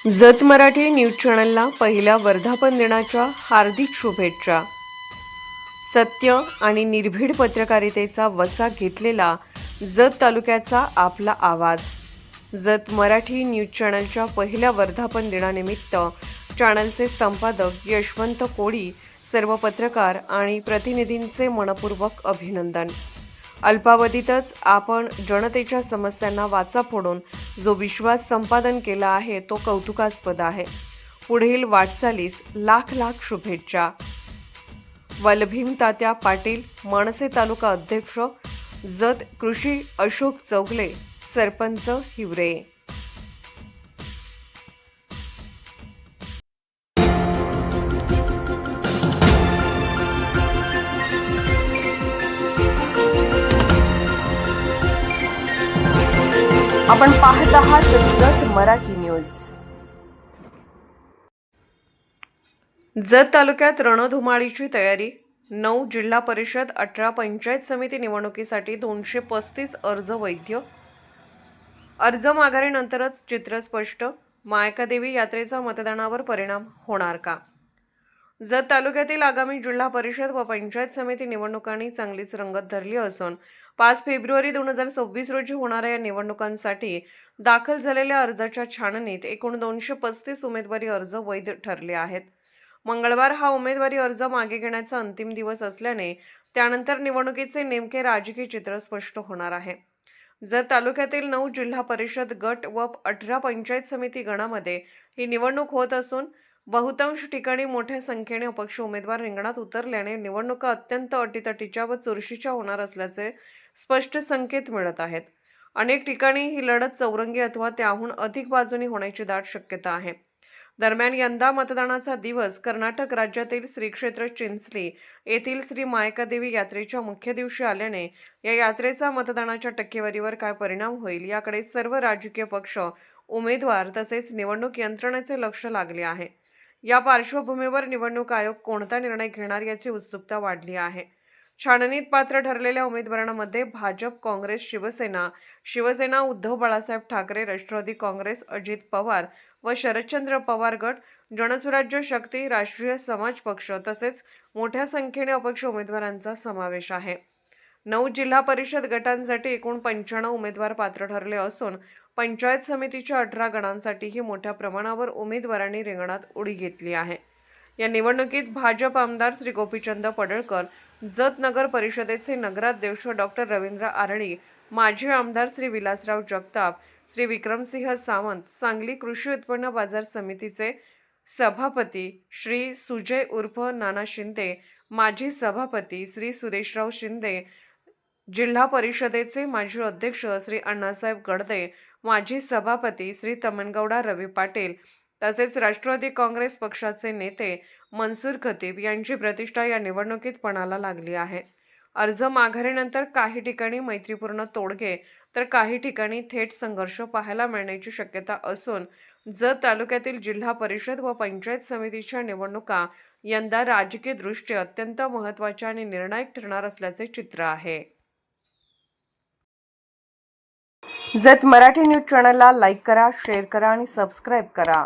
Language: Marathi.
जत मराठी न्यूज चॅनलला पहिल्या वर्धापन दिनाच्या हार्दिक शुभेच्छा। सत्य आणि निर्भीड पत्रकारितेचा वसा घेतलेला जत तालुक्याचा आपला आवाज। जत मराठी न्यूज चॅनलच्या पहिल्या वर्धापन दिनानिमित्त चॅनलचे संपादक यशवंत कोळी, सर्व पत्रकार आणि प्रतिनिधींचे मनपूर्वक अभिनंदन। अल्पावधीतच आपण जनतेच्या समस्यांना वाचा फोडून जो विश्वास संपादन केला आहे तो कौतुकास्पद आहे। पुढील वाटचालीस लाख लाख शुभेच्छा। वलभीम तात्या पाटील, मनसे तालुका अध्यक्ष, जत कृषी अशोक चौगले, सरपंच हिवरे। आपण पाहत आहात जत मराठी न्यूज। जत तालुक्यात रणधुमाळीची तयारी। 9 जिल्हा परिषद, 18 पंचायत समिती निवडणुकीसाठी 235 अर्ज वैध। अर्ज माघारीनंतरच चित्र स्पष्ट। मायकादेवी यात्रेचा मतदानावर परिणाम होणार का? जत तालुक्यातील आगामी जिल्हा परिषद व पंचायत समिती निवडणुकांनी चांगलीच रंगत धरली असून 5 फेब्रुवारी 2026 रोजी होणाऱ्या या निवडणुकांसाठी दाखल झालेल्या अर्जाच्या छाननीत एकूण 235 उमेदवारी अर्ज वैध ठरले आहेत। मंगळवार हा उमेदवारी अर्ज मागे घेण्याचा अंतिम दिवस असल्याने त्यानंतर निवडणुकीचे नेमके राजकीय चित्र स्पष्ट होणार आहे। जत तालुक्यातील 9 जिल्हा परिषद गट व 18 पंचायत समिती गणामध्ये ही निवडणूक होत असून बहुतांश ठिकाणी मोठ्या संख्येने अपक्ष उमेदवार रिंगणात उतरल्याने निवडणुका अत्यंत अटीतटीच्या व चुरशीच्या होणार असल्याचे स्पष्ट संकेत मिळत आहेत। अनेक ठिकाणी ही लढत चौरंगी अथवा त्याहून अधिक बाजूनी होण्याची दाट शक्यता आहे। दरम्यान यंदा मतदानाचा दिवस कर्नाटक राज्यातील श्री क्षेत्र चिंचली येथील श्री मायकादेवी यात्रेच्या मुख्य दिवशी आल्याने या यात्रेचा मतदानाच्या टक्केवारीवर काय परिणाम होईल याकडे सर्व राजकीय पक्ष, उमेदवार तसेच निवडणूक यंत्रणेचे लक्ष लागले आहे। या पार्श्वभूमीवर निवडणूक आयोग कोणता निर्णय घेणार याची उत्सुकता वाढली आहे। छाननीत पात्र ठरलेल्या उमेदवारांमध्ये भाजप, काँग्रेस, शिवसेना उद्धव बाळासाहेब ठाकरे, राष्ट्रवादी काँग्रेस, अजित पवार व शरदचंद्र पवार गट, जनसुराज्य शक्ती, राष्ट्रीय समाज पक्ष तसेच मोठ्या संख्येने अपक्ष उमेदवारांचा समावेश आहे। 9 जिल्हा परिषद गटांसाठी एकूण 95 उमेदवार पात्र ठरले असून पंचायत समितीच्या 18 गणांसाठीही मोठ्या प्रमाणावर उमेदवारांनी रिंगणात उडी घेतली आहे। या निवडणुकीत भाजप आमदार श्री गोपीचंद पडळकर, जत नगर परिषदेचे नगराध्यक्ष डॉक्टर रवींद्र आरळी, माजी आमदार श्री विलासराव जगताप, श्री विक्रमसिंह सावंत, सांगली कृषी उत्पन्न बाजार समितीचे सभापती श्री सुजय उर्फ नाना शिंदे, माजी सभापती श्री सुरेशराव शिंदे, जिल्हा परिषदेचे माजी अध्यक्ष श्री अण्णासाहेब गडदे, माजी सभापती श्री तमनगौडा रवी पाटील तसेच राष्ट्रवादी काँग्रेस पक्षाचे नेते मनसूर खतीब यांची प्रतिष्ठा या निवडणुकीत पणाला लागली आहे। अर्ज माघारीनंतर काही ठिकाणी मैत्रीपूर्ण तोडगे तर काही ठिकाणी थेट संघर्ष पाहायला मिळण्याची शक्यता असून जत तालुक्यातील जिल्हा परिषद व पंचायत समितीच्या निवडणुका यंदा राजकीय दृष्ट्या अत्यंत महत्त्वाच्या आणि निर्णायक ठरणार असल्याचे चित्र आहे। जत मराठी न्यूज चॅनलला लाईक करा, शेअर करा आणि सबस्क्राईब करा।